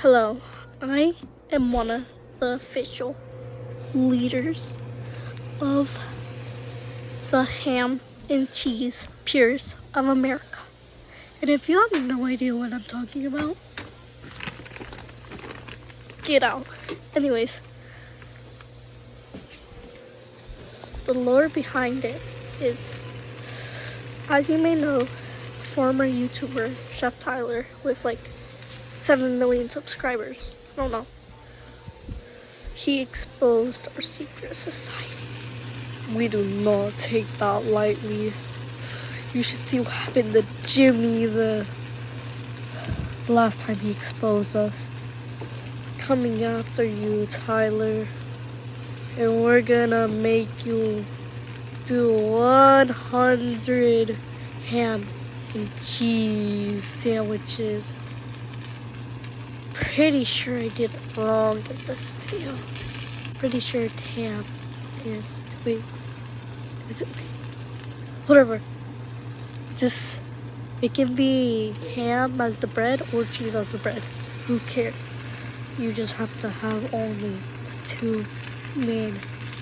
Hello, I am one of the official leaders of the ham and cheese Purists of America. And if you have no idea what I'm talking about, get out. Anyways, the lore behind it is, as you may know, former YouTuber Chef Tyler with like 7 million subscribers. I don't know. He exposed our secret society. We do not take that lightly. You should see what happened to Jimmy the last time he exposed us. Coming after you, Tyler. And we're gonna make you do 100 ham and cheese sandwiches. Pretty sure I did it wrong in this video. Pretty sure it's ham and wait, is it? Whatever. Just, it can be ham as the bread or cheese as the bread. Who cares? You just have to have only 2 main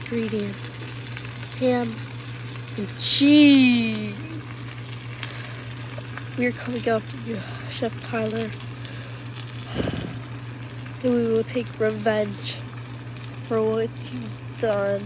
ingredients: ham and cheese. We're coming after you, Chef Tyler. And we will take revenge for what you've done.